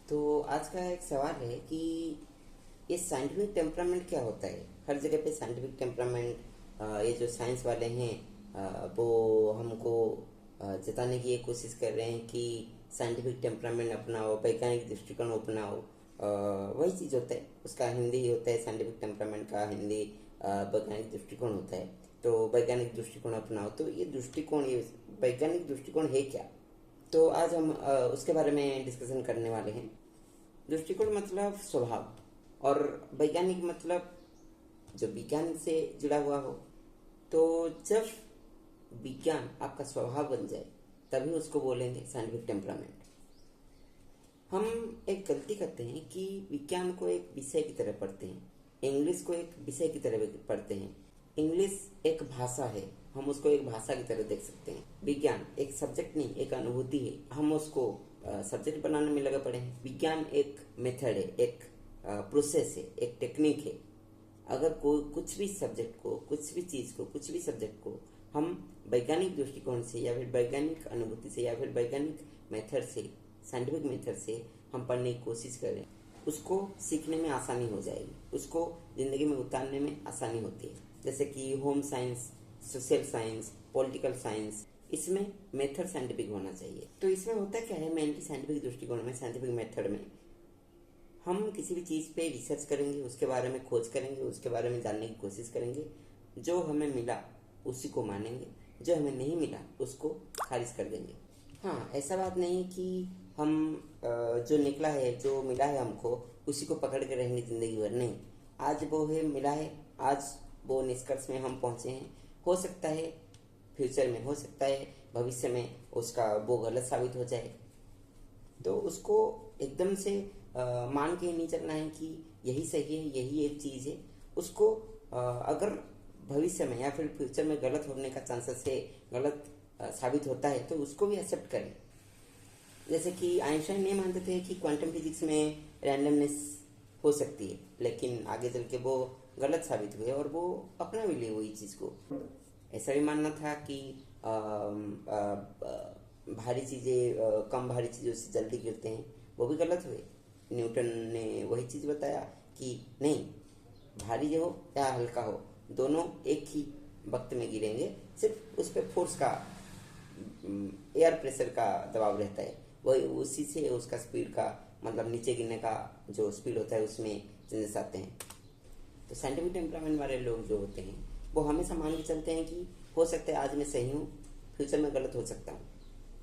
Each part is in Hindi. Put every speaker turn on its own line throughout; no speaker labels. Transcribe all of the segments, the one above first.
तो आज का एक सवाल है कि ये साइंटिफिक टेम्परामेंट क्या होता है। हर जगह पे साइंटिफिक टेम्परामेंट ये जो साइंस वाले हैं वो हमको जताने की ये कोशिश कर रहे हैं कि साइंटिफिक टेम्परामेंट अपनाओ, वैज्ञानिक दृष्टिकोण अपनाओ। वही चीज़ होता है, उसका हिंदी होता है, साइंटिफिक टेम्परामेंट का हिंदी वैज्ञानिक दृष्टिकोण होता है। तो वैज्ञानिक दृष्टिकोण अपनाओ, तो ये दृष्टिकोण, ये वैज्ञानिक दृष्टिकोण है क्या। तो आज हम उसके बारे में डिस्कशन करने वाले हैं। दृष्टिकोण मतलब स्वभाव, और वैज्ञानिक मतलब जो विज्ञान से जुड़ा हुआ हो। तो जब विज्ञान आपका स्वभाव बन जाए तभी उसको बोलेंगे साइंटिफिक टेम्परामेंट। हम एक गलती करते हैं कि विज्ञान को एक विषय की तरह पढ़ते हैं, इंग्लिश को एक विषय की तरह पढ़ते हैं। इंग्लिश एक भाषा है, हम उसको एक भाषा की तरह देख सकते हैं। विज्ञान एक सब्जेक्ट नहीं, एक अनुभूति है, हम उसको सब्जेक्ट बनाने में लगे पड़े हैं। विज्ञान एक मेथड है, एक प्रोसेस है, एक टेक्निक है। अगर कोई कुछ भी सब्जेक्ट को, कुछ भी चीज़ को, कुछ भी सब्जेक्ट को हम वैज्ञानिक दृष्टिकोण से या फिर वैज्ञानिक अनुभूति से या फिर वैज्ञानिक मेथड से, साइंटिफिक मेथड से हम पढ़ने की कोशिश करें, उसको सीखने में आसानी हो जाएगी, उसको ज़िंदगी में उतारने में आसानी होती है। जैसे कि home science, social science, political science, इसमें मेथड साइंटिफिक होना चाहिए। तो इसमें होता क्या है, मेनली साइंटिफिक दृष्टिकोण में, साइंटिफिक मेथड में हम किसी भी चीज़ पे रिसर्च करेंगे, उसके बारे में खोज करेंगे, उसके बारे में जानने की कोशिश करेंगे। जो हमें मिला उसी को मानेंगे, जो हमें नहीं मिला उसको खारिज कर देंगे। हाँ, ऐसा बात नहीं कि हम जो निकला है, जो मिला है हमको, उसी को पकड़ के रहेंगे ज़िंदगी भर। नहीं, आज वो है, मिला है, आज वो निष्कर्ष में हम पहुँचे हैं। हो सकता है फ्यूचर में, हो सकता है भविष्य में उसका वो गलत साबित हो जाए। तो उसको एकदम से मान के नहीं चलना है कि यही सही है, यही एक चीज़ है। उसको अगर भविष्य में या फिर फ्यूचर में गलत होने का चांसेस है, गलत साबित होता है, तो उसको भी एक्सेप्ट करें। जैसे कि आइंस्टाइन नहीं मानते थे कि क्वांटम फिजिक्स में रैंडमनेस हो सकती है, लेकिन आगे चल के वो गलत साबित हुए और वो अपना भी लिए वही चीज़ को। ऐसा भी मानना था कि भारी चीज़ें कम भारी चीज़ों से जल्दी गिरते हैं, वो भी गलत हुए। न्यूटन ने वही चीज़ बताया कि नहीं, भारी जो हो या हल्का हो, दोनों एक ही वक्त में गिरेंगे, सिर्फ उस पर फोर्स का, एयर प्रेशर का दबाव रहता है, वही उसी से उसका स्पीड का, मतलब नीचे गिरने का जो स्पीड होता है उसमें चेंजेस आते हैं। तो साइंटिफिक टेम्परामेंट वाले लोग जो होते हैं वो हमेशा मान के चलते हैं कि हो सकता है आज मैं सही हूँ, फ्यूचर में गलत हो सकता हूँ।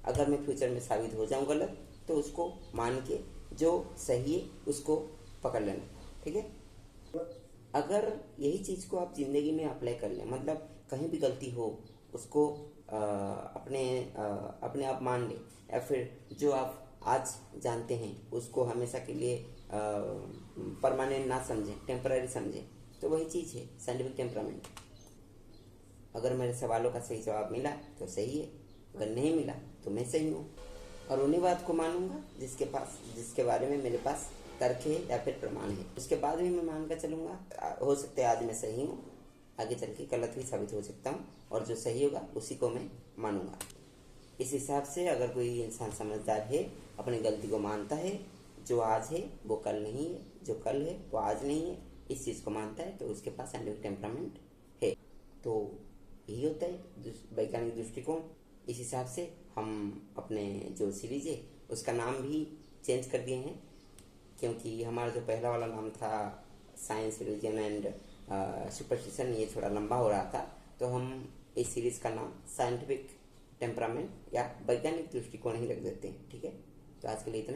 अगर मैं फ्यूचर में साबित हो जाऊँ गलत, तो उसको मान के जो सही है उसको पकड़ लेना, ठीक है। अगर यही चीज़ को आप ज़िंदगी में अप्लाई कर लें, मतलब कहीं भी गलती हो उसको अपने आप मान लें, या फिर जो आप आज जानते हैं उसको हमेशा के लिए परमानेंट ना समझें, टेम्पररी समझें, तो वही चीज़ है साइंटिफिक टेम्परामेंट। अगर मेरे सवालों का सही जवाब मिला तो सही है, अगर नहीं मिला तो मैं सही हूँ, और उन्हीं बात को मानूंगा जिसके बारे में मेरे पास तर्क है या फिर प्रमाण है। उसके बाद भी मैं मान कर चलूँगा। हो सकता है आज मैं सही हूँ, आगे चल के गलत भी साबित हो सकता हूँ, और जो सही होगा उसी को मैं मानूंगा। इस हिसाब से अगर कोई इंसान समझदार है, अपनी गलती को मानता है, जो आज है वो कल नहीं है, जो कल है वो आज नहीं है, इस चीज़ को मानता है, तो उसके पास साइंटिफिक टेम्परामेंट है। तो यही होता है वैज्ञानिक दृष्टिकोण। इस हिसाब से हम अपने जो सीरीज है उसका नाम भी चेंज कर दिए हैं, क्योंकि हमारा जो पहला वाला नाम था साइंस, रिलीजन एंड सुपरस्टिशन, ये थोड़ा लंबा हो रहा था, तो हम इस सीरीज़ का नाम साइंटिफिक टेम्परामेंट या वैज्ञानिक दृष्टिकोण ही रख देते हैं, ठीक है। तो आज के लिए इतना।